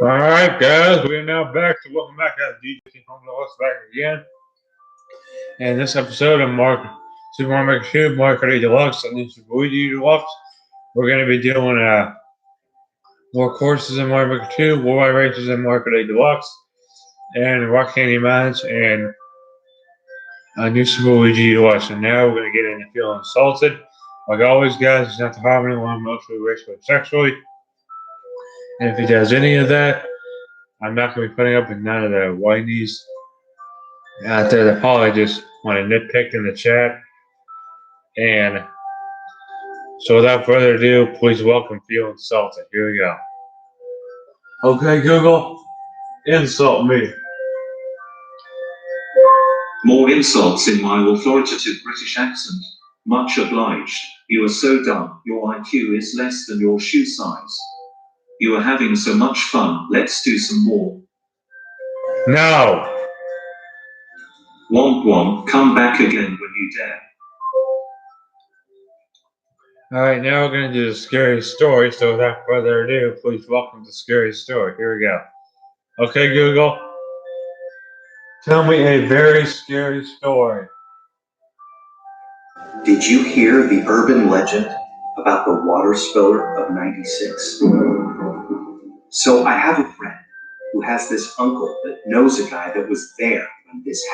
Alright guys, we are now back to welcome back to DJ Home Deluxe back again. And this episode of Super Mario Maker 2, Mario Kart 8 Deluxe, and this is Luigi Deluxe. We're going to be doing more courses in Mario Maker 2, worldwide races in Mario Kart 8 Deluxe, and Rock Candy Mines, and new Super Luigi Deluxe. And now we're going to get into feeling insulted. Like always guys, it's not to harm anyone emotionally, racially, sexually. And if he does any of that, I'm not going to be putting up with none of the whinies out there that probably just want to nitpick in the chat. And so without further ado, please welcome Feel Insulted. Here we go. Okay, Google, insult me. More insults in my authoritative British accent. Much obliged. You are so dumb. Your IQ is less than your shoe size. You are having so much fun. Let's do some more. No. Womp womp, come back again when you dare. Alright, now we're going to do the scary story. So without further ado, please welcome the scary story. Here we go. Okay, Google, tell me a very scary story. Did you hear the urban legend about the water spiller of '96? So I have a friend who has this uncle that knows a guy that was there when this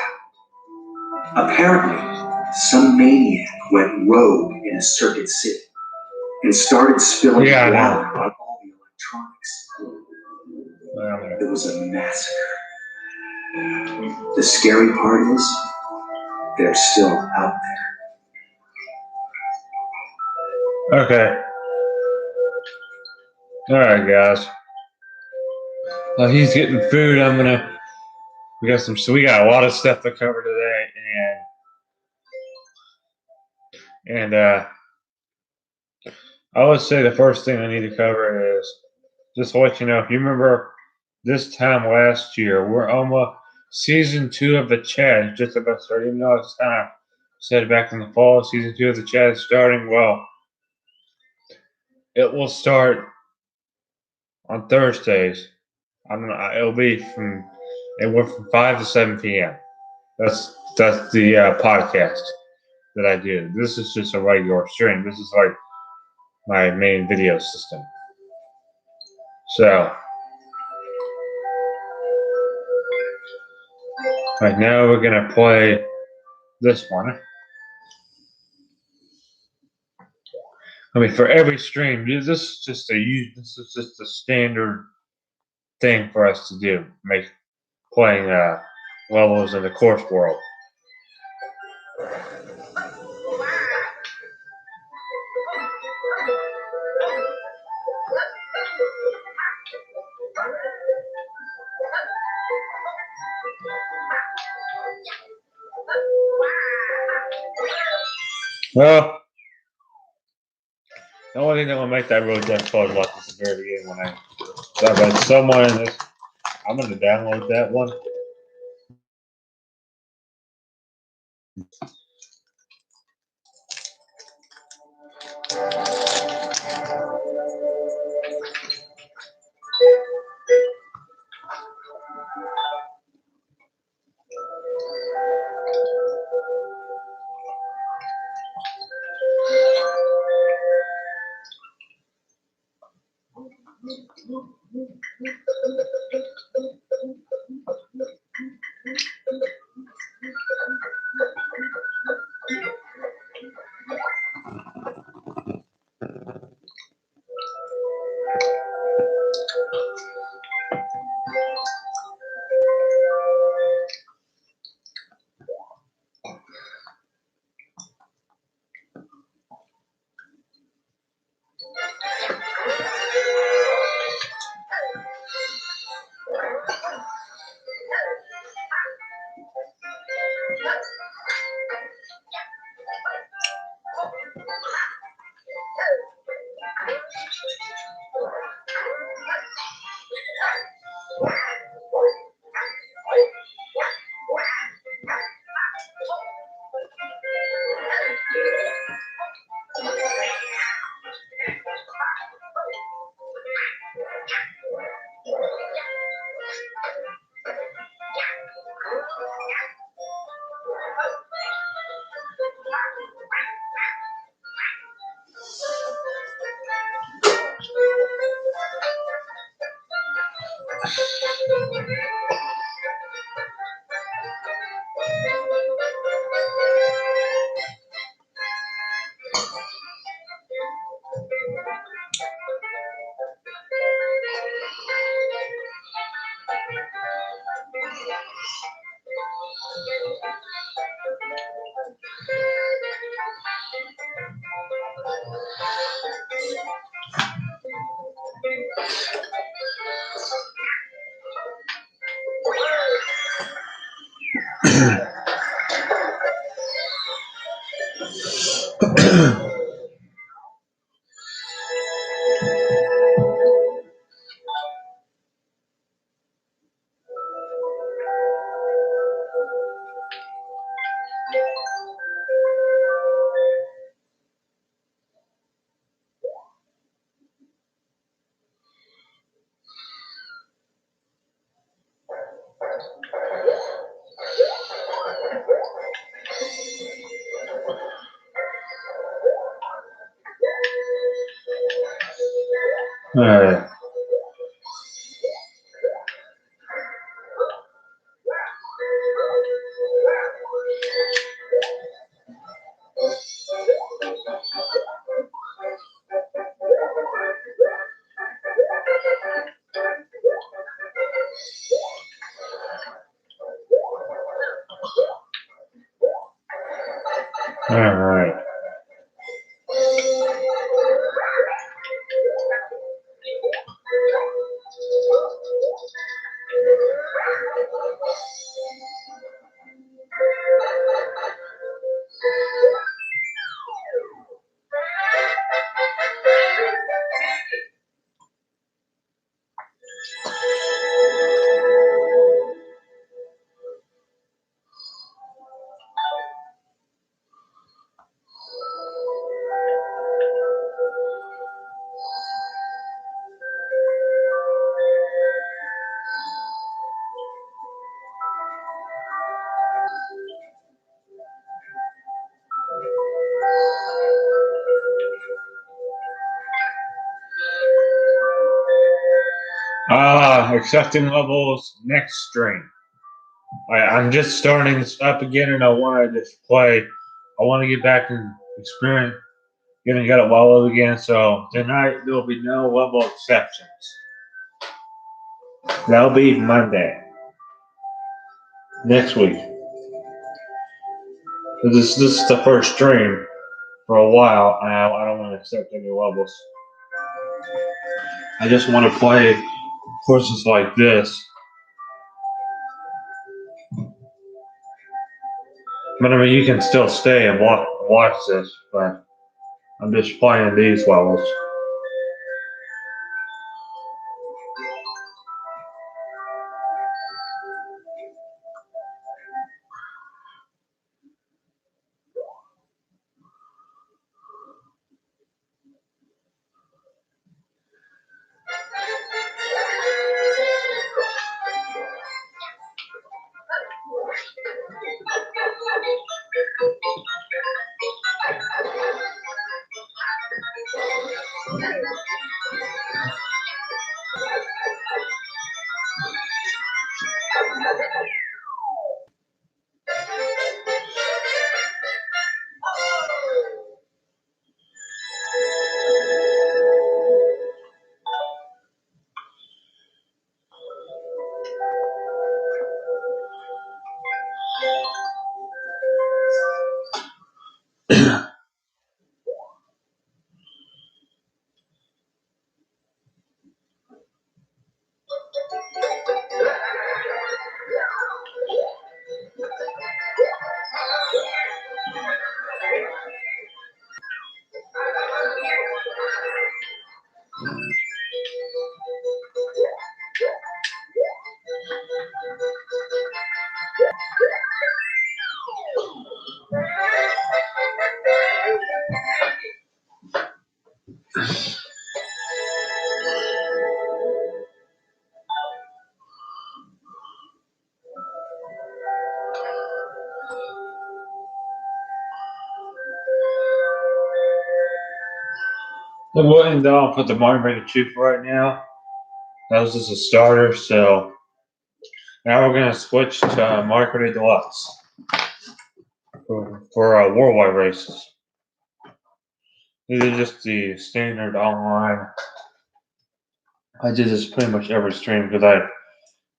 happened. Apparently, some maniac went rogue in a circuit city and started spilling water on all the electronics. It was a massacre. The scary part is, they're still out there. Okay. Alright, guys. He's getting food. We got a lot of stuff to cover today, and I would say the first thing I need to cover is just to let you know, if you remember this time last year, we're almost season 2 of the chat, just about starting. Even though it's kind of said back in the fall, season 2 of the chat is starting. Well, it will start on Thursdays. I don't know. It'll be from 5 to 7 p.m. That's the podcast that I do. This is just a regular stream. This is like my main video system. So, right now we're gonna play this one. I mean, for every stream, this is just a standard thing for us to do. Playing levels in the course world. Well, the only thing that will make that really difficult is watch this at the very beginning when I talk about someone in this. I'm going to download that one. Alright. Alright. Accepting levels next stream. I'm just starting this up again, and I want to just play. I want to get back and experience getting it leveled again. So tonight there will be no level exceptions. That'll be Monday next week. This is the first stream for a while, and I don't want to accept any levels. I just want to play courses like this. But I mean, you can still stay and watch this, but I'm just playing these levels. I'm going down for the Mario Maker 2 for right now. That was just a starter, so now we're going to switch to Mario Deluxe for worldwide races. These are just the standard online. I did this pretty much every stream because I don't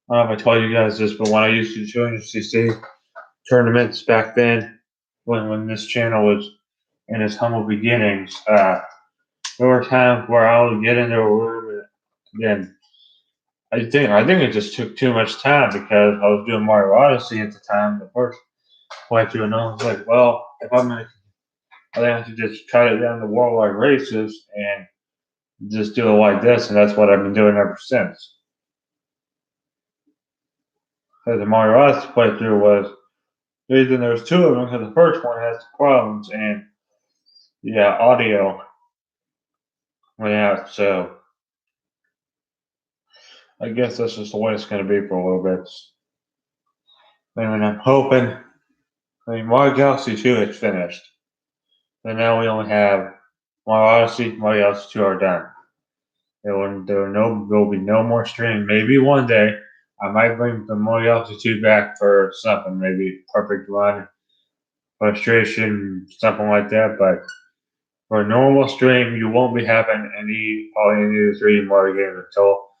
know if I told you guys this, but when I used to do 200cc tournaments back then, when this channel was in its humble beginnings, there were times where I would get into a room and then I think it just took too much time because I was doing Mario Odyssey at the time, the first playthrough, and I was like, well, if I'm gonna, I think I should just cut it down to worldwide races and just do it like this, and that's what I've been doing ever since. Because the Mario Odyssey playthrough was, the reason there was two of them, because the first one has problems, and yeah, audio went out, so I guess that's just the way it's going to be for a little bit. And I'm hoping, I mean, Mario Galaxy 2 is finished. And now we only have Mario Odyssey, Mario Galaxy 2 are done. There will be no more streaming. Maybe one day I might bring the Mario Galaxy 2 back for something, maybe Perfect Run, Frustration, something like that. But for a normal stream, you won't be having probably any of the 3D Mario games until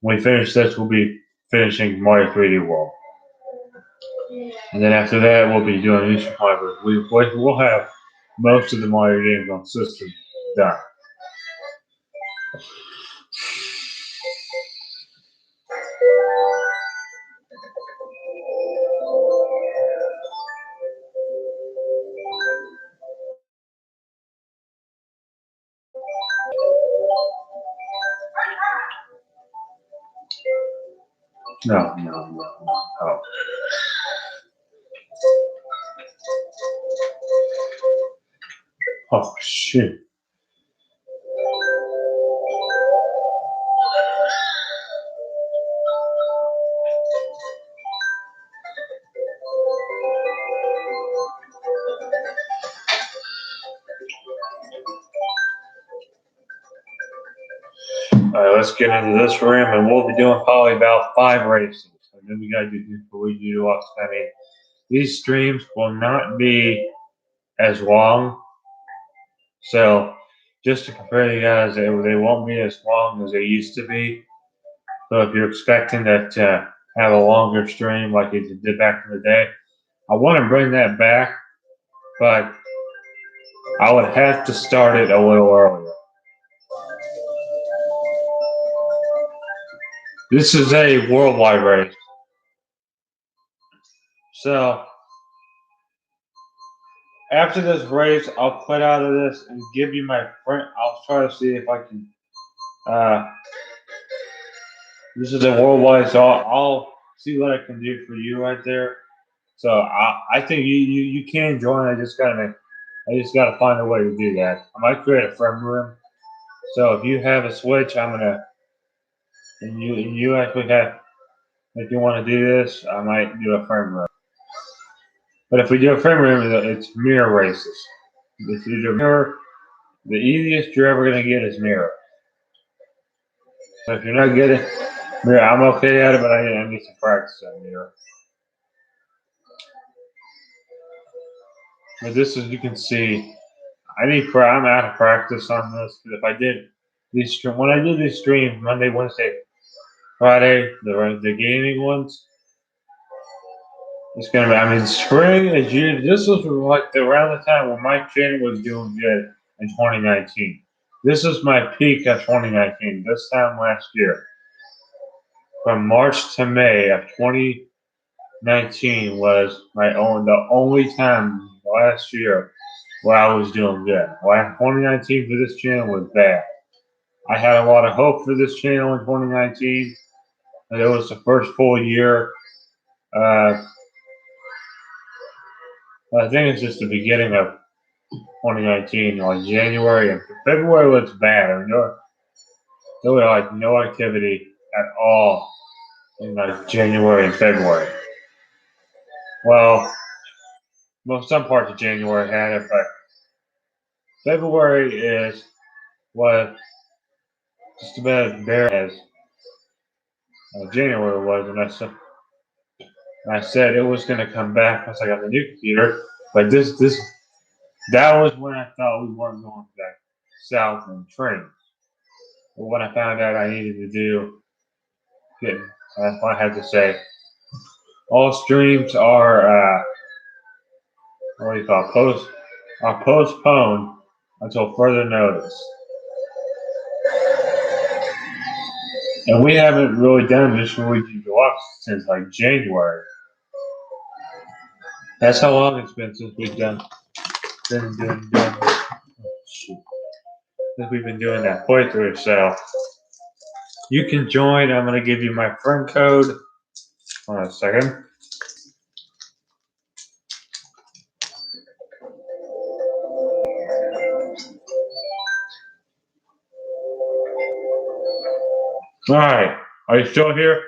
when we finish this. We'll be finishing Mario 3D World. And then after that, we'll be doing New Super Mario. We'll have most of the Mario games on system done. No. Oh. Oh, shit. Alright, let's get into this room, and we'll be doing probably about 5 races. And then we gotta do Luigi Deluxe. I mean, these streams will not be as long. So, just to compare you guys, they won't be as long as they used to be. So, if you're expecting to have a longer stream like you did back in the day, I want to bring that back, but I would have to start it a little earlier. This is a worldwide race. So, after this race, I'll quit out of this and give you my print. I'll try to see if I can. This is a worldwide, so I'll see what I can do for you right there. So I think you can join. I just gotta find a way to do that. I might create a friend room. So if you have a Switch, and you actually have, if you want to do this, I might do a friend room. But if we do a friend room, it's mirror races. If you do mirror, the easiest you're ever gonna get is mirror. So if you're not good at mirror, I'm okay at it, but I need some practice at mirror. But this is, you can see, I'm out of practice on this. Because if I did when I do these streams Monday, Wednesday, Friday, the gaming ones, it's gonna be. I mean, spring is usually. This was like around the time when my channel was doing good in 2019. This is my peak of 2019. This time last year, from March to May of 2019 was the only time last year where I was doing good. 2019 for this channel was bad. I had a lot of hope for this channel in 2019. And it was the first full year. I think it's just the beginning of 2019, like January and February was bad. I mean, there was like no activity at all in like January and February. Well, some parts of January had it, but February was just about as bare as January was, and I said it was going to come back once I got the new computer. But that was when I thought we weren't going back south and train. But when I found out I needed to that's what I had to say. All streams are what do you call it? Are postponed until further notice. And we haven't really done this Luigi Deluxe since like January. That's how long it's been since we've done. Oh, shoot. Since we've been doing that playthrough. So you can join. I'm gonna give you my friend code. Hold on a second. All right. Are you still here?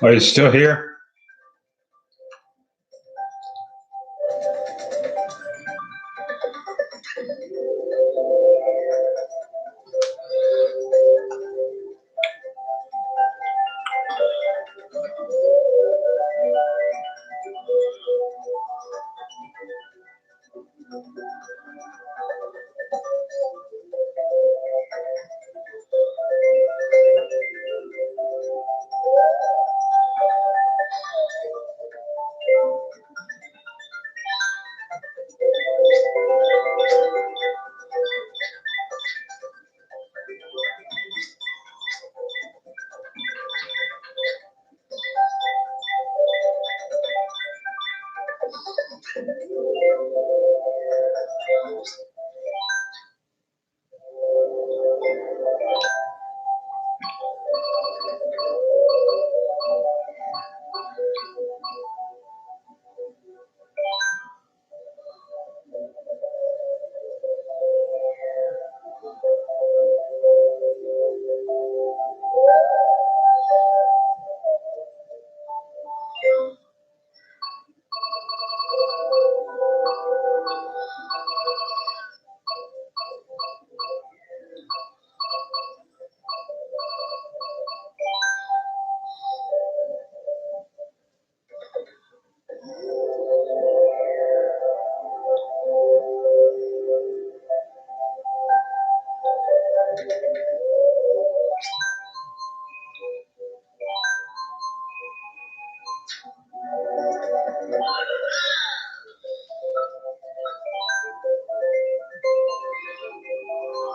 Are you still here?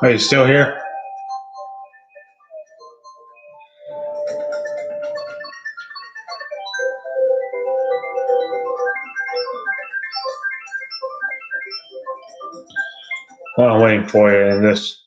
Are you still here? I'm waiting for you in this.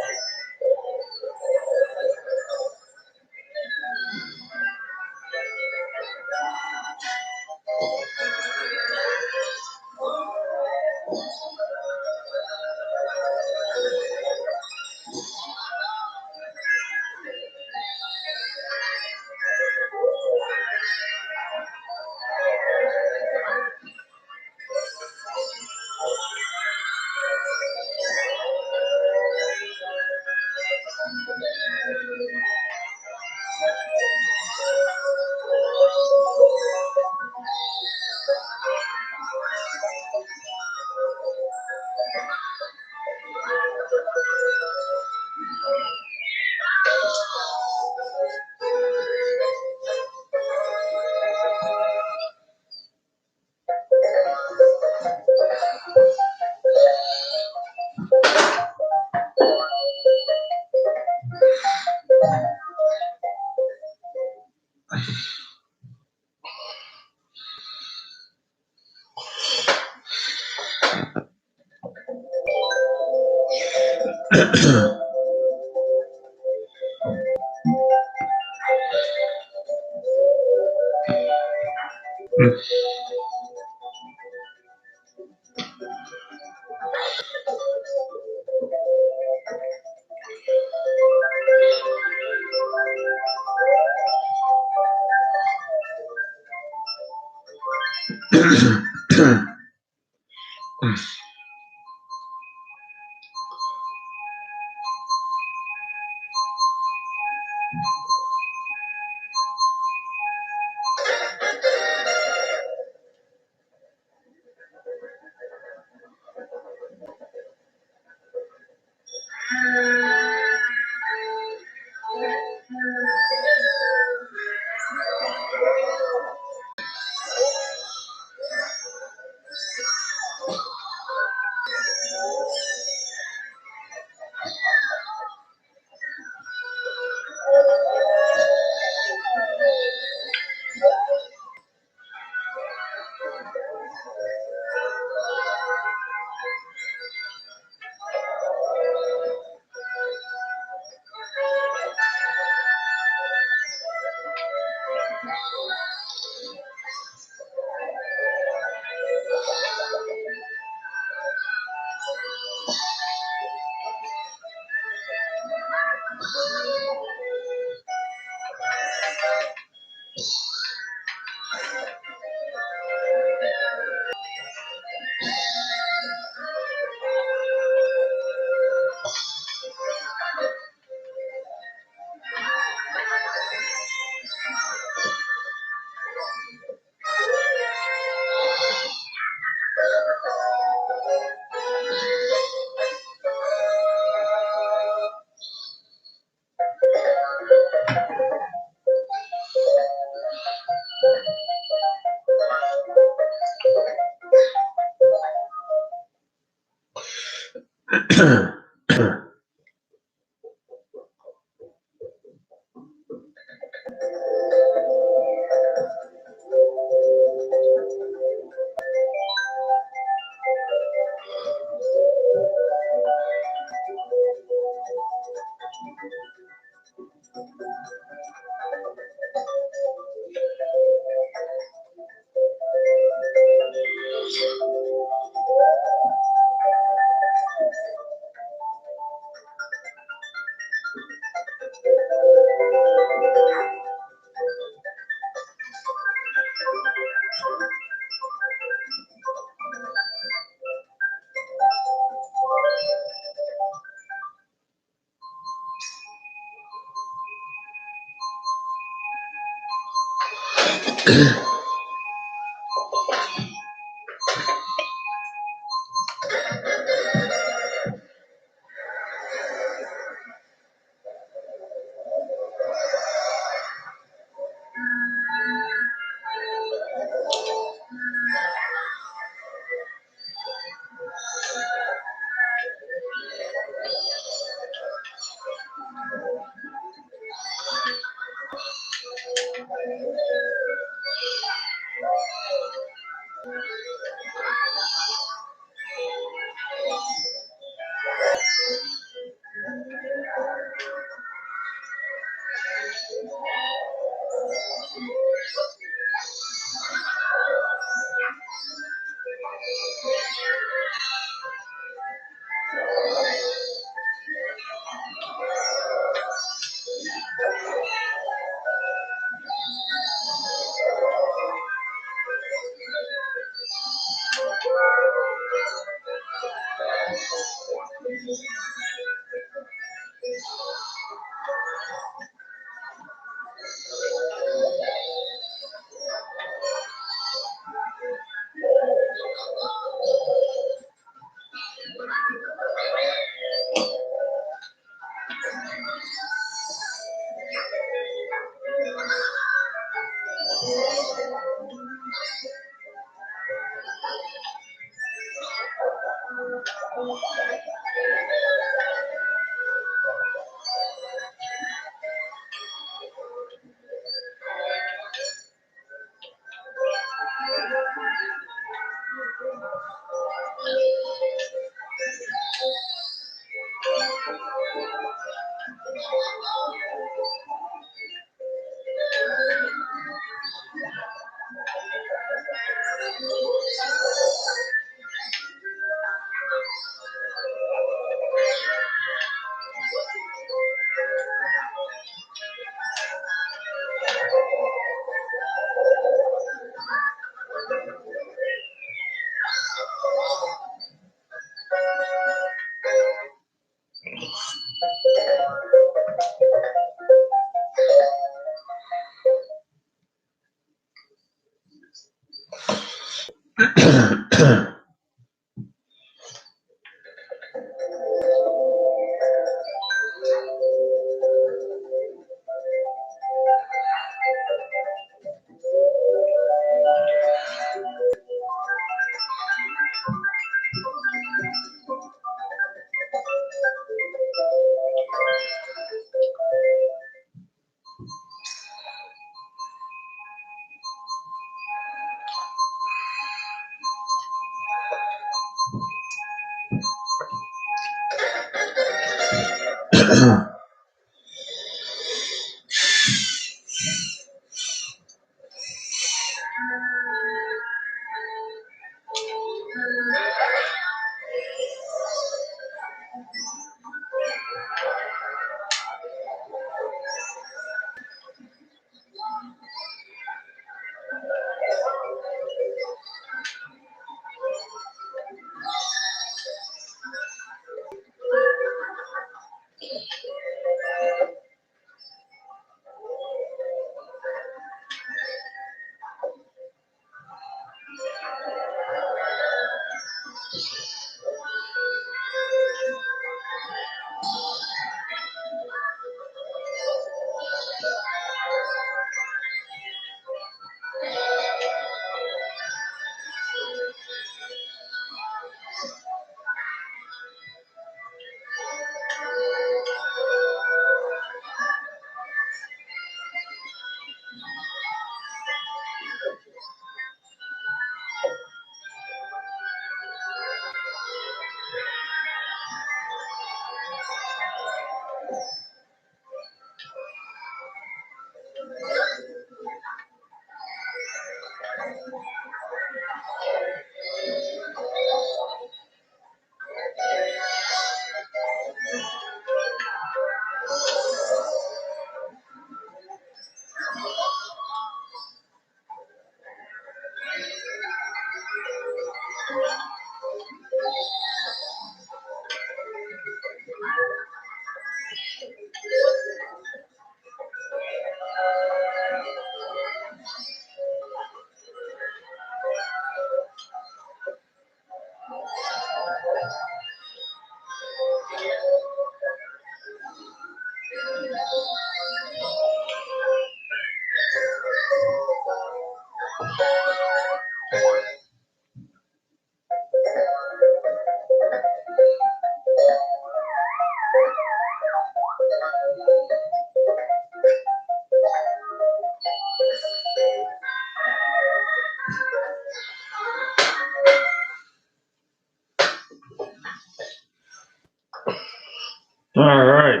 Alright,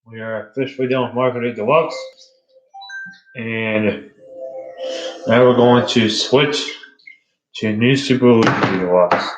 we are officially done with Market Deluxe, and now we're going to switch to new Super Luigi Deluxe.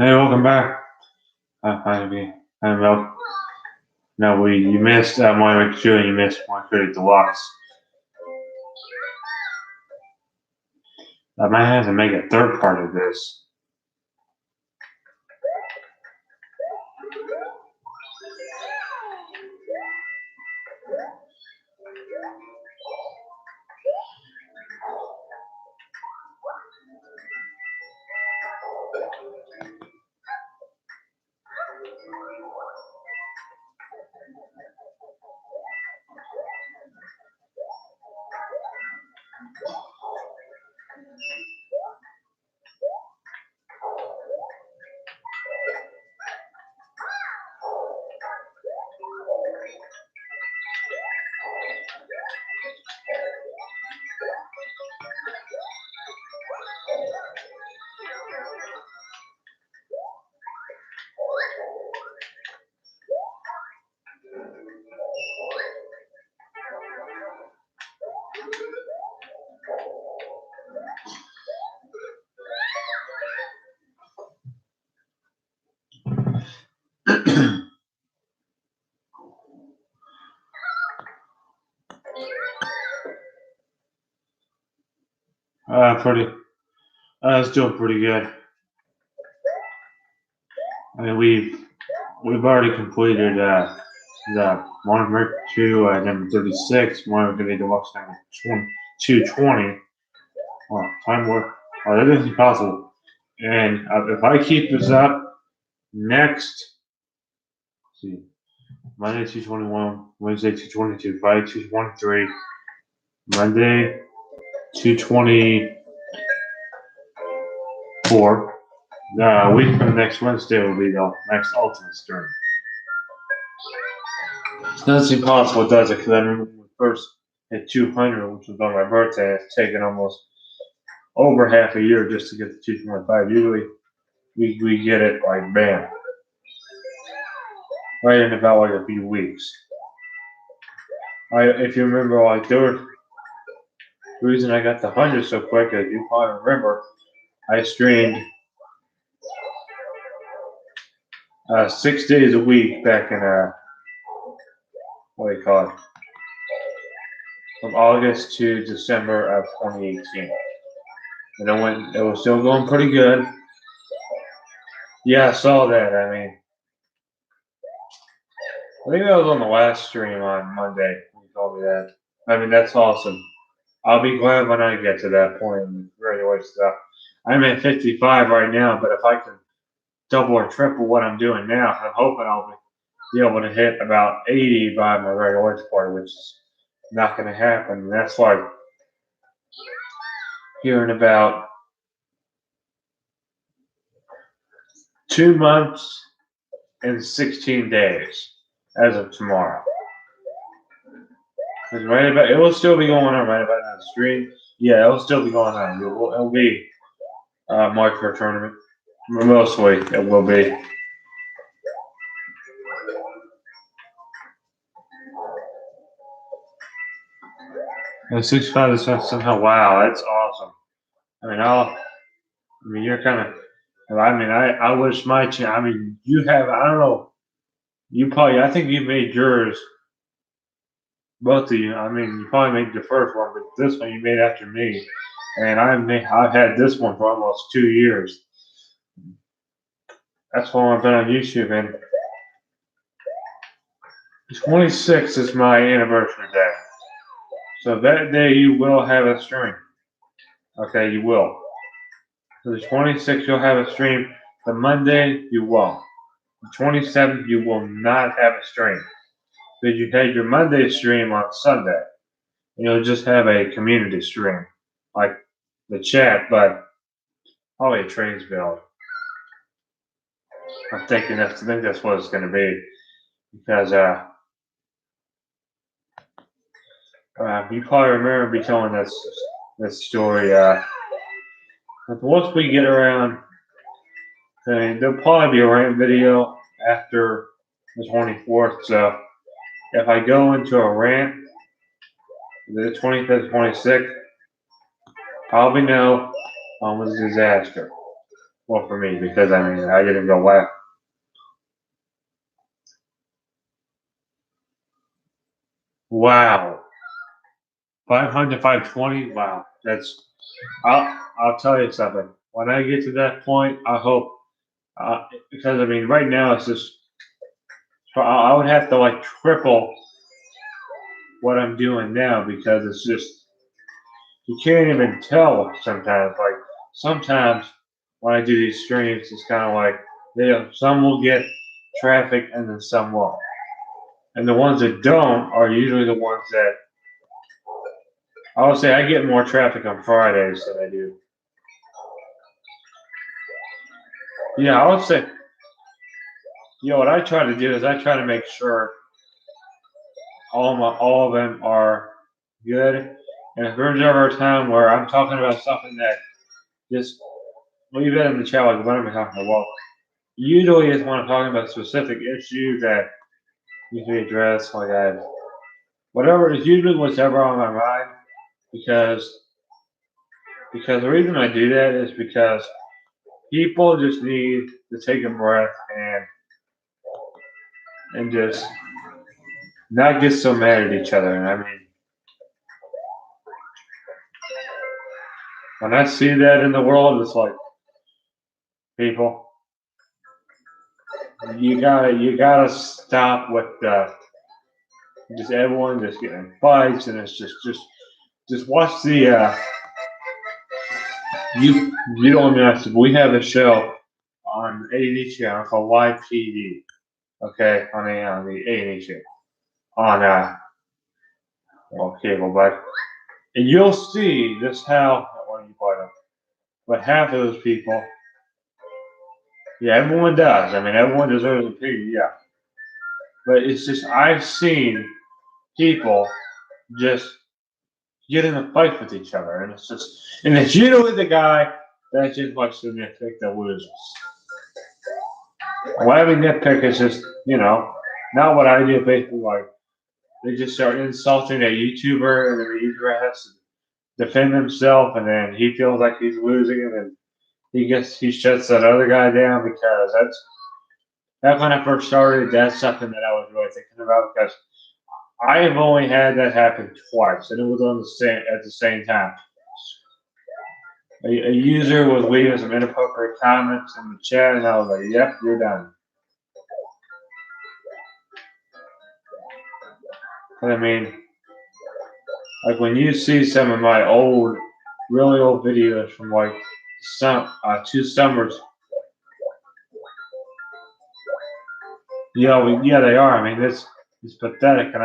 Hey, welcome back. Finally, well, no, you missed Mario Maker 2 and you missed Mario Maker Deluxe. I might have to make a third part of this. It's doing pretty good. I mean, we've already completed the Mario Maker 2 number 36, Mario Maker Deluxe number 220. Well, time work. Oh, that isn't possible. And if I keep this up, next, let's see, Monday 221, Wednesday 222, Friday 223, Monday 224. A week from next Wednesday will be the next Ultimate stream. It doesn't seem possible, does it? Because I remember when we first hit 200, which was on my birthday. It's taken almost over half a year just to get to 225. Usually we get it like bam, right in about like a few weeks. If you remember, like the reason I got the 100 so quick, as you probably remember, I streamed 6 days a week back in what do you call it? From August to December of 2018. And it was still going pretty good. Yeah, I saw that. I mean, I think that was on the last stream on Monday. You told me that. I mean, that's awesome. I'll be glad when I get to that point and graduate stuff. I'm at 55 right now, but if I can double or triple what I'm doing now, I'm hoping I'll be able to hit about 80 by my graduation party, which is not going to happen. And that's like here in about 2 months and 16 days as of tomorrow. Because right about, it will still be going on right about that stream. Yeah, it'll still be going on. It'll be micro tournament. Mostly it will be. And 65 is somehow, wow, that's awesome. I mean, you're kind of, I wish my channel, I mean, you have, I don't know, I think you made yours, both of you. I mean, you probably made the first one, but this one you made after me. And I've had this one for almost 2 years. That's why I've been on YouTube, and 26 is my anniversary day. So that day you will have a stream. Okay, you will. So the 26th you'll have a stream. The Monday you won't. The 27th you will not have a stream. Because you had your Monday stream on Sunday. And you'll just have a community stream. Like the chat, but probably a trains build. I think that's what it's gonna be. Because you probably remember me telling this story. But once we get around, there'll probably be a rant video after the 24th. So if I go into a rant, the 25th, 26th, probably know it was a disaster. Well, for me, because I mean, I didn't go left. Wow. 500, 520. Wow. That's. I'll tell you something. When I get to that point, I hope. Because I mean, right now it's just. I would have to like triple what I'm doing now because it's just. You can't even tell sometimes. Like sometimes when I do these streams, it's kind of like some will get traffic and then some won't. And the ones that don't are usually the ones that I would say I get more traffic on Fridays than I do. Yeah, I would say, what I try to do is I try to make sure all of them are good. And if there's ever a time where I'm talking about something that just leave it in the chat, like what am I talking about? Well, usually it's when I'm talking about a specific issue that needs to be addressed, like whatever, it's usually whatever on my mind, because the reason I do that is because people just need to take a breath and just not get so mad at each other. And I mean, when I see that in the world, it's like, people, you gotta stop with just everyone just getting in fights, and it's just watch the you don't know. We have a show on A&E channel called Live PD, okay, on the A&E channel on cable, but and you'll see just how but half of those people, yeah, everyone does. I mean, everyone deserves an opinion, yeah. But it's just I've seen people just get in a fight with each other, and it's usually the guy that just likes to nitpick the losers. Why I nitpick is just not what I do. Basically, like they just start insulting a YouTuber, and then the YouTuber has to defend himself, and then he feels like he's losing, and then he shuts that other guy down because that's when I first started. That's something that I was really thinking about because I have only had that happen twice, and it was at the same time. A user was leaving some inappropriate comments in the chat, and I was like, "Yep, you're done." I mean, like when you see some of my really old videos from like 2 summers. Yeah, they are. I mean, it's pathetic, and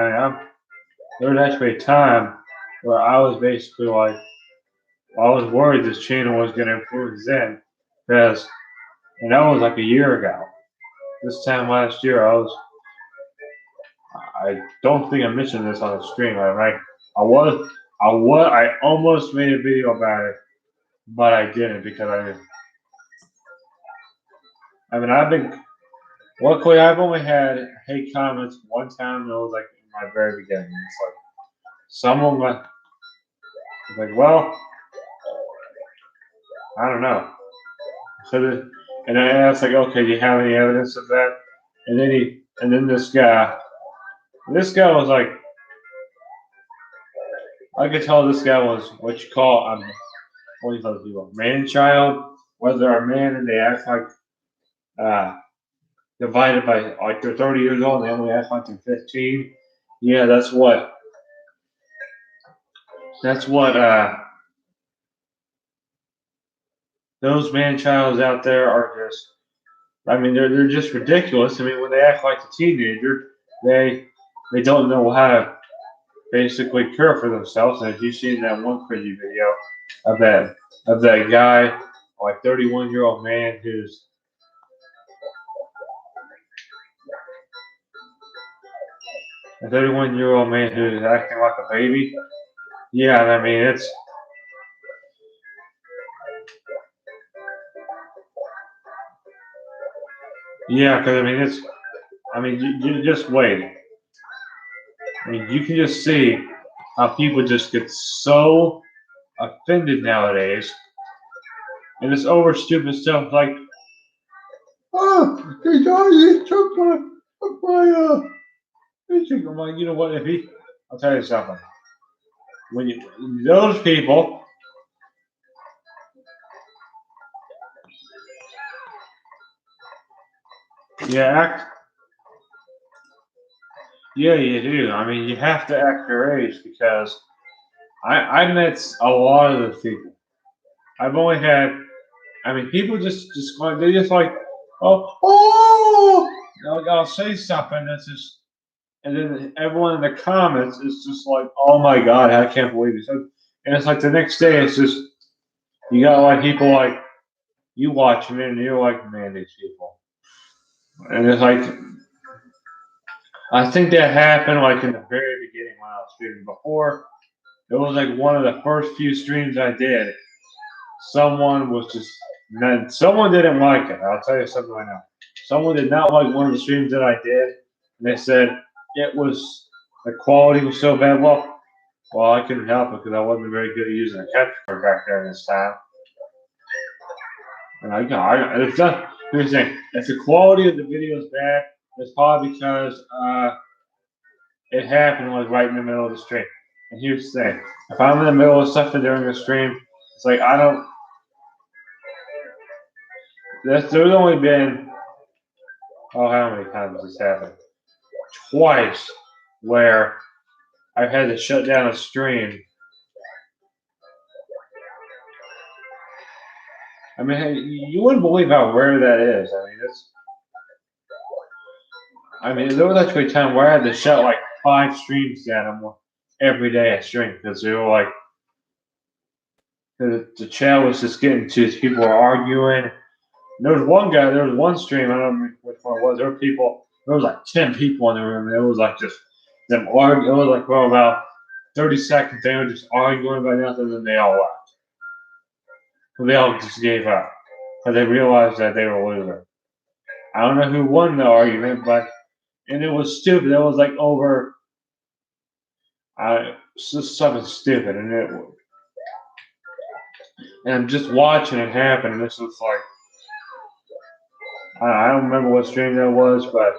there was actually a time where I was basically like, I was worried this channel was going to improve Zen, and that was like a year ago. This time last year, I don't think I mentioned this on the stream. I almost made a video about it, but I didn't because luckily I've only had hate comments one time, and it was like in my very beginning. It's like someone was like, well, I don't know. And I asked like, okay, do you have any evidence of that? And then this guy was like, I could tell this guy was what you call what do you call people? Man child, whether they're a man and they act like divided by like they're 30 years old and they only act like they're 15. Yeah, that's what those man childs out there are just. I mean, they're just ridiculous. I mean, when they act like a teenager, they don't know how to basically care for themselves. And if you've seen that one crazy video of that guy, like 31-year-old man who's a 31-year-old man who's acting like a baby. Yeah, I mean it's. Yeah, because I mean it's. I mean you just wait. I mean you can just see how people just get so offended nowadays, And it's over stupid stuff like, oh, they took my I'm like, you know what, I'll tell you something. When those people, you do. I mean, you have to act your age because I met a lot of those people. I've only had, I mean, people just they just like, I'll say something that's just, and then everyone in the comments is just like, oh my God, I can't believe it. And it's like the next day, it's just, you got like people like, you watching it and you're like, man, these people. And it's like, I think that happened like in the very beginning when I was streaming. Before, it was like one of the first few streams I did. Someone didn't like it. I'll tell you something right now. Someone did not like one of the streams that I did. And they said the quality was so bad. Well, I couldn't help it because I wasn't very good at using a capture card back there this time. And here's the thing. If the quality of the video is bad, it's probably because it happened like right in the middle of the stream. And here's the thing. If I'm in the middle of something during the stream, it's like there's only been, how many times has this happened? Twice where I've had to shut down a stream. I mean, you wouldn't believe how rare that is. I mean, there was actually a time where I had to shut like 5 streams down every day I stream because they were like, the chat was just getting to people were arguing. There was one stream, I don't know which one it was. There was like 10 people in the room, and it was like just them arguing. It was like for about 30 seconds, they were just arguing about nothing, and then they all left. So they all just gave up because they realized that they were losing. I don't know who won the argument, and it was stupid. It was like over just something stupid, and I'm just watching it happen, and this was like, I don't remember what stream that was, but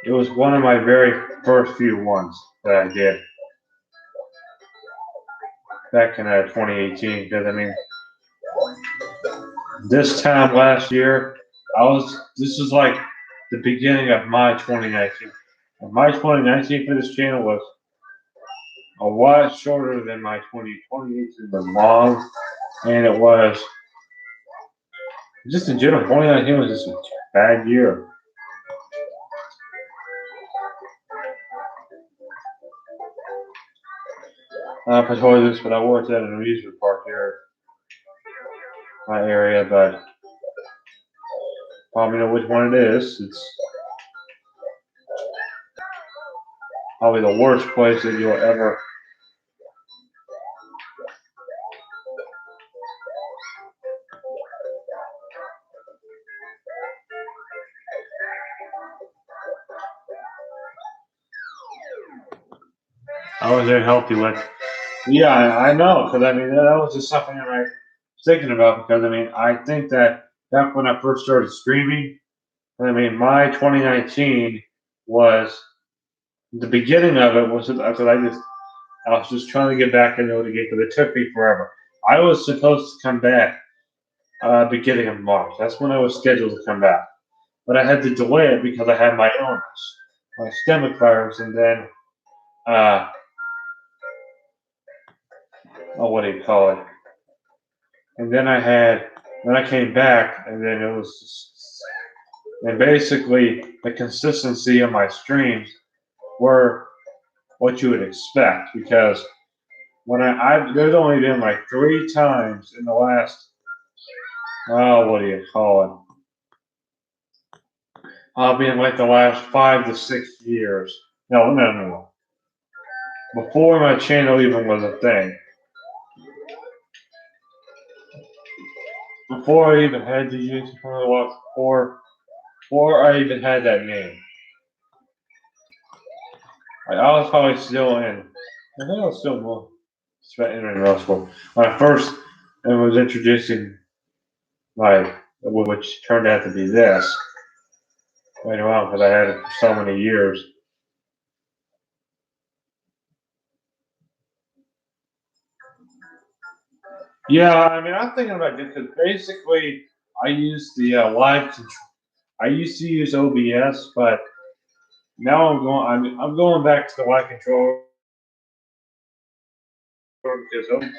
it was one of my very first few ones that I did back in 2018. Because I mean, this time last year, this was like the beginning of my 2019. And my 2019 for this channel was a lot shorter than my 2020. It was long, and it was just in general. 2019 was just a bad year. I don't know if I told you this, but I worked at an amusement park here in my area, but probably know which one it is. It's probably the worst place that you'll ever. I was very healthy with. Yeah, I know, because I mean that was just something that I was thinking about. Because I mean, I think that back when I first started streaming, I mean, my 2019 was the beginning of it was because I was just trying to get back into the game because it took me forever. I was supposed to come back beginning of March. That's when I was scheduled to come back, but I had to delay it because I had my illness, my stomach virus, and then what do you call it? And then I came back, and then it was just, and basically the consistency of my streams were what you would expect, because when there's only been like 3 times in the last, what do you call it? I'll be in like the last 5 to 6 years. No. Before my channel even was a thing. Before I even had the YouTube channel, before I even had that name. I was probably still in. I think I was still in middle school. When I first and was introducing like which turned out to be this later on because I had it for so many years. Yeah, I mean, I'm thinking about this because basically I use the live control. I used to use OBS, but now I'm going back to the live controller because it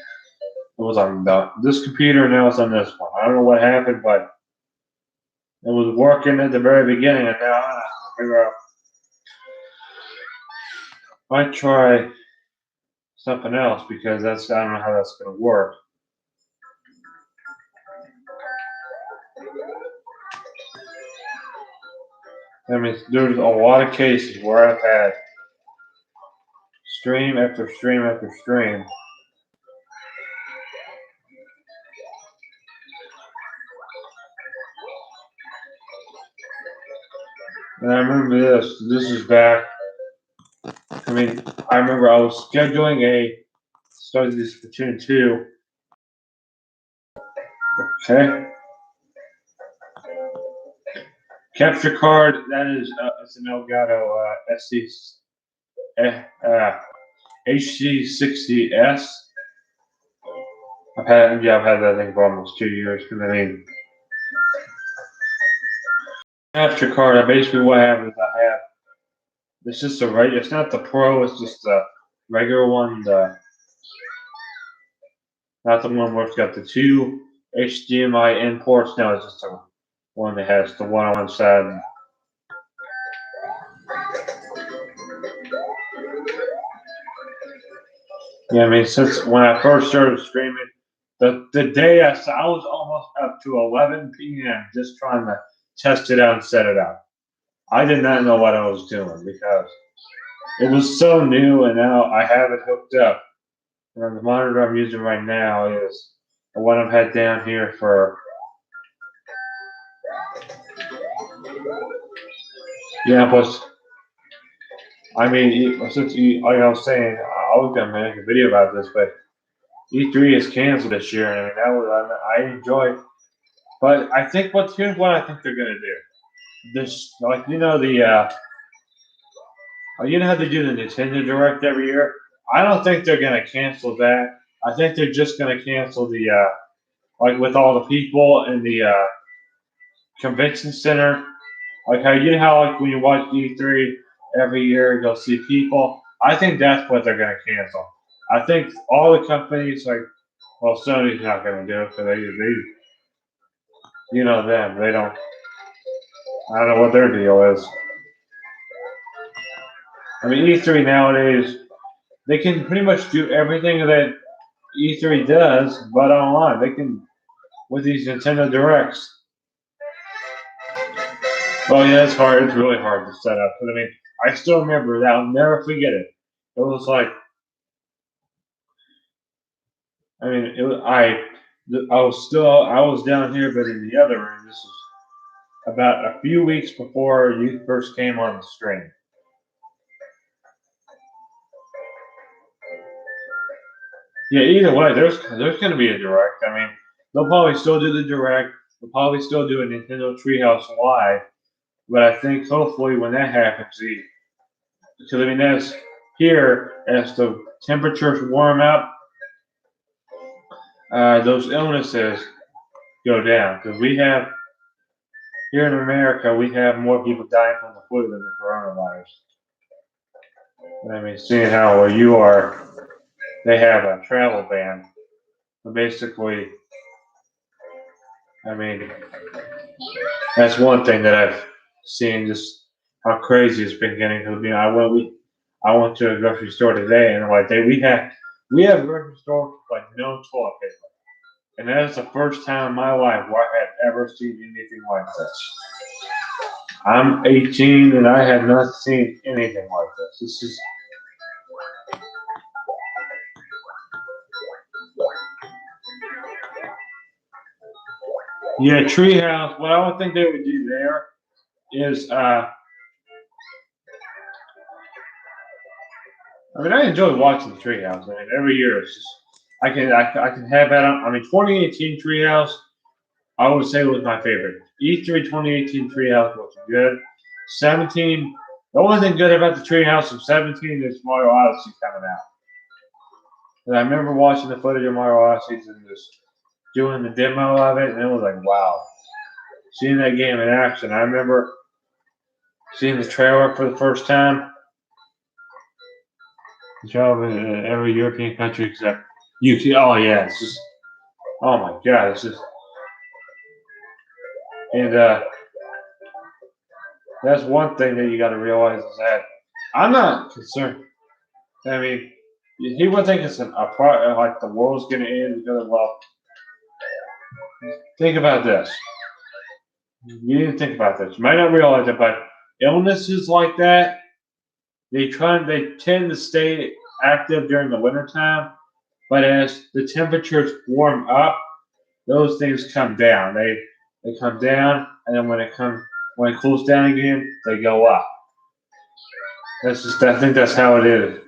was on this computer and now it's on this one. I don't know what happened, but it was working at the very beginning, and now I have to figure out. I try something else because I don't know how that's going to work. I mean, there's a lot of cases where I've had stream after stream after stream. And I remember this. This is back. I mean, I remember I was scheduling started this Splatoon 2. Okay. Capture card, that is, it's an Elgato HC60S. I've had that thing for almost 2 years. I mean, capture card, basically what happens is I have, it's just it's not the Pro, it's just the regular one, not the one where it's got the 2 HDMI in ports. No, it's just the one that has the one on one side. Yeah, I mean, since when I first started streaming, the day I was almost up to 11 p.m. just trying to test it out and set it up. I did not know what I was doing because it was so new, and now I have it hooked up. And the monitor I'm using right now is the one I've had down here for. Yeah, but I mean, since like I was saying, I was gonna make a video about this, but E3 is canceled this year, and I mean that was I enjoyed. But I think here's what I think they're gonna do. This like you know how they do the Nintendo Direct every year. I don't think they're gonna cancel that. I think they're just gonna cancel the like with all the people in the convention center. Like how like when you watch E3 every year, you'll see people. I think that's what they're gonna cancel. I think all the companies well, Sony's not gonna do it because they you know them. They don't. I don't know what their deal is. I mean, E3 nowadays, they can pretty much do everything that E3 does, but online. They can, with these Nintendo Directs. Oh, yeah, it's hard. It's really hard to set up. But I mean, I still remember that. I'll never forget it. It was like, I mean, I was down here, but in the other room. This was about a few weeks before you first came on the stream. Yeah, either way, there's going to be a direct. I mean, they'll probably still do the direct. They'll probably still do a Nintendo Treehouse Live. But I think hopefully when that happens, because I mean that's here as the temperatures warm up, those illnesses go down. Because we have here in America, we have more people dying from the flu than the coronavirus. And I mean, seeing how where you are, they have a travel ban. But basically, I mean, that's one thing that I've seen just how crazy it's been getting. Because I went to a grocery store today, and like we have a grocery store with like no toilet paper, and that is the first time in my life where I have ever seen anything like this. I'm 18 and I have not seen anything like this. This is. Yeah, Treehouse. What I would think they would do there is, I mean, I enjoy watching the Treehouse. I mean, every year it's just, I can have that on. I mean, 2018 Treehouse, I would say was my favorite. E3 2018 Treehouse was good. 17. The only thing good about the Treehouse of 17 is Mario Odyssey coming out. And I remember watching the footage of Mario Odyssey and just doing the demo of it, and it was like, wow. Seeing that game in action. I remember seeing the trailer for the first time. The trailer in every European country except UK. Oh, yeah. It's just, oh my God. It's just, and that's one thing that you got to realize is that I'm not concerned. I mean, he would think it's like the world's going to end because, well, think about this. You need to think about this. You might not realize it, but illnesses like that, they tend to stay active during the wintertime, but as the temperatures warm up, those things come down. They come down, and then when it cools down again, they go up. I think that's how it is.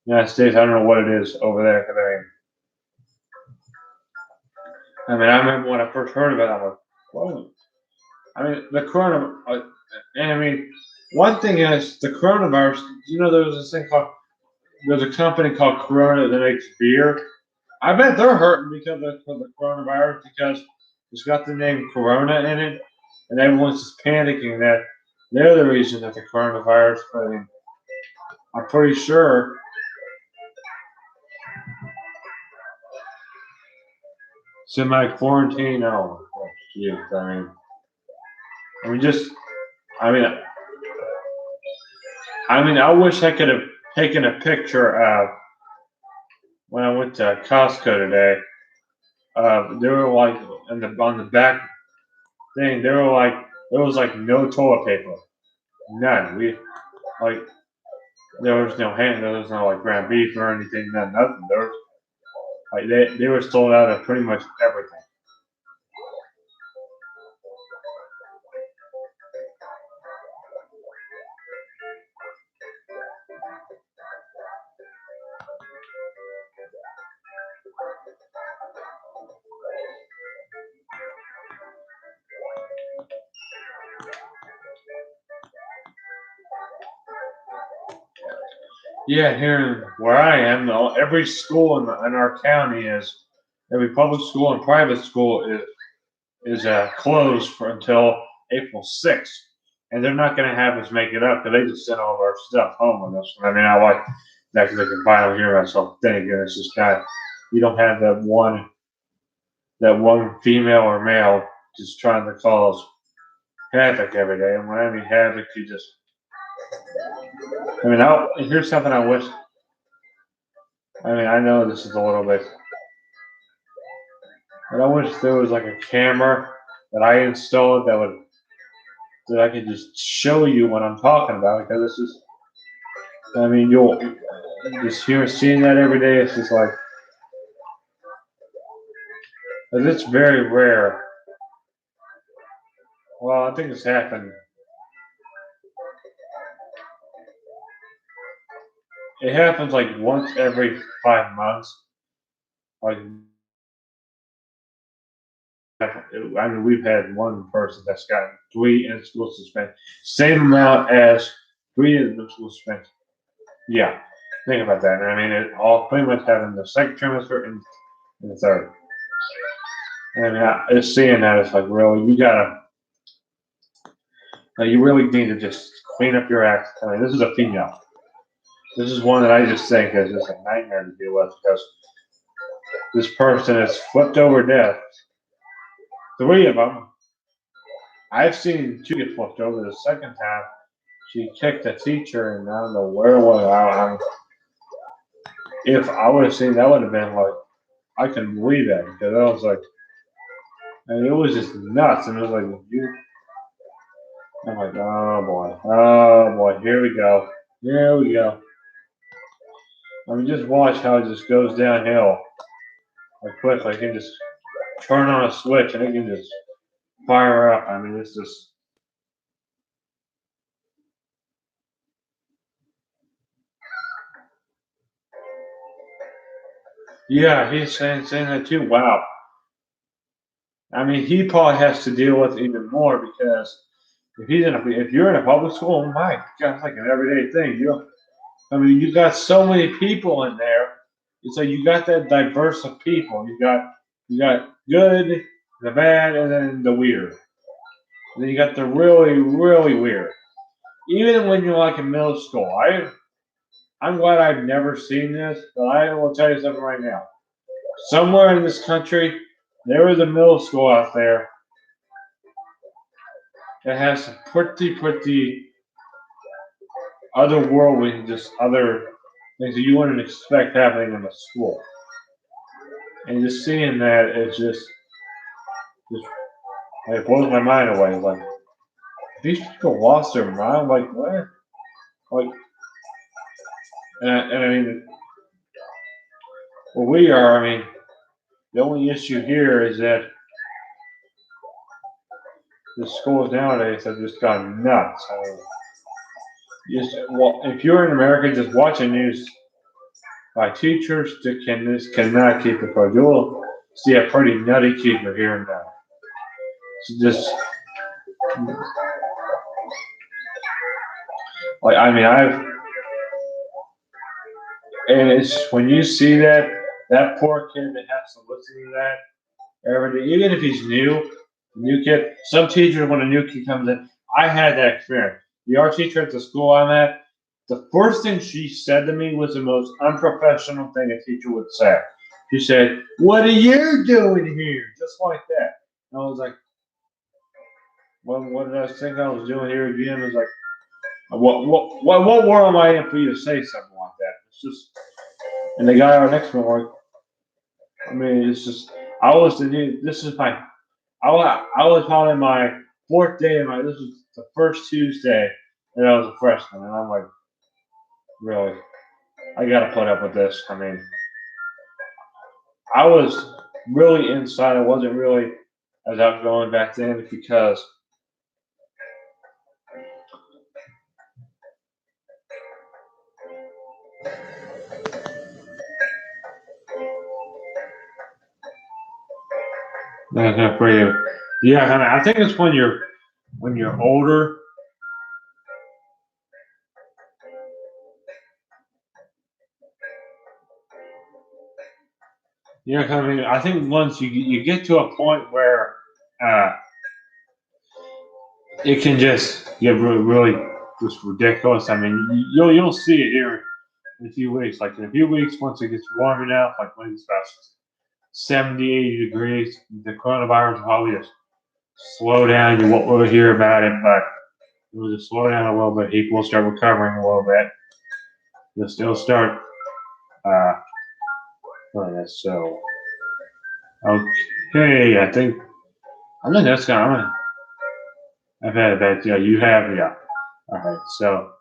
United States, I don't know what it is over there. I mean, I remember when I first heard about it, I'm like, whoa. I mean, the corona, and I mean, one thing is the coronavirus. You know, there's a company called Corona that makes beer. I bet they're hurting because of the coronavirus because it's got the name Corona in it, and everyone's just panicking that they're the reason that the coronavirus. I mean, I'm pretty sure. Semi-quarantine. Oh, geez. I mean, just. I mean, I wish I could have taken a picture of when I went to Costco today. They were like on the back thing. They were like there was like no toilet paper, none. Like there was no there was no like ground beef or anything, nothing. There was like they were sold out of pretty much everything. Yeah, here where I am, though, every school in our county every public school and private school is closed for until April 6th, and they're not going to have us make it up because they just sent all of our stuff home with us. I mean, I like that because I can finally hear myself think, and it's just kind of you don't have that one female or male just trying to cause havoc every day, and when I mean havoc, you just. I mean, here's something I wish. I mean, I know this is a little bit, but I wish there was like a camera that I installed that I could just show you what I'm talking about because this is. I mean, you'll just seeing that every day. It's just like, but it's very rare. Well, I think it's happened. It happens like once every 5 months. Like, I mean, we've had one person that's gotten 3 in-school suspension, same amount as 3 in-school suspension. Yeah, think about that. I mean, it all pretty much happened the second trimester and the third. And it's seeing that it's like, really, you really need to just clean up your act. I mean, this is a female. This is one that I just think is just a nightmare to deal with because this person has flipped over death. 3 of them. I've seen 2 get flipped over. The second time, she kicked a teacher, and I don't know where it was. If I would have seen that, would have been like, I couldn't believe that because I was like, and it was just nuts. And it was like, I'm like, oh boy, here we go. I mean, just watch how it just goes downhill. Like quickly, you can just turn on a switch and it can just fire up. I mean, it's just. Yeah, he's saying that too. Wow. I mean, he probably has to deal with it even more because if you're in a public school, oh my God, it's like an everyday thing. I mean, you got so many people in there. It's like you got that diverse of people. You got good, the bad, and then the weird. And then you got the really, really weird. Even when you're like in middle school, I'm glad I've never seen this, but I will tell you something right now. Somewhere in this country, there is a middle school out there that has some pretty otherworldly, just other things that you wouldn't expect happening in a school. And just seeing that is just like it blows my mind away. Like these people lost their mind. Like what? Like and I mean, where we are. I mean, the only issue here is that the schools nowadays have just gone nuts. I mean, well, if you're in America, just watching news by teachers that cannot keep it for. You'll see a pretty nutty keeper here and there. It's just like I mean I've and it's when you see that poor kid that has to listen to that every day, even if he's new kid. Some teachers when a new kid comes in, I had that experience. The art teacher at the school I'm at, the first thing she said to me was the most unprofessional thing a teacher would say. She said, "What are you doing here?" Just like that. And I was like, "Well, what did I think I was doing here again?" It was like, what world am I in for you to say something like that? It's just, and the guy right next to me, like, I mean, it's just, I was the new, this is my, I was on my fourth day, this was the first Tuesday that I was a freshman, and I'm like, really, I gotta put up with this. I mean, I was really inside, I wasn't really as outgoing back then because that's not for you. Yeah, and I think it's when you're older. Yeah, 'cause I mean, I think once you get to a point where uh, it can just get really just ridiculous. I mean, you'll see it here in a few weeks. Like in a few weeks, once it gets warm enough, like when it's about 70, 80 degrees, the coronavirus will probably just slow down. You won't really hear about it, but it will just slow down a little bit. People will start recovering a little bit. They'll still start uh, doing this. So, okay, I think that's kind of. I've had a bad. Yeah, you have. Yeah. All right. So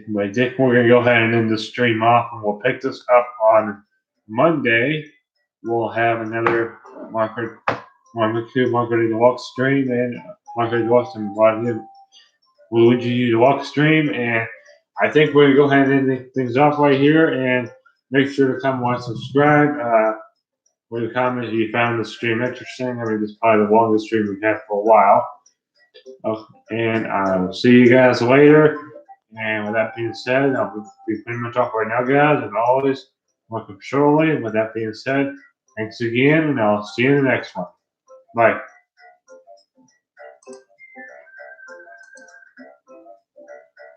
we're gonna go ahead and end the stream off, and we'll pick this up on Monday. We'll have another Market Deluxe stream and Market Deluxe and Luigi Deluxe stream, and I think we're gonna go ahead and end things off right here. And make sure to come and subscribe. Leave a comment if you found the stream interesting. I mean, this is probably the longest stream we've had for a while. And I will see you guys later. And with that being said, I'll be pretty much off right now, guys. And always, welcome shortly. With that being said, thanks again, and I'll see you in the next one. Bye.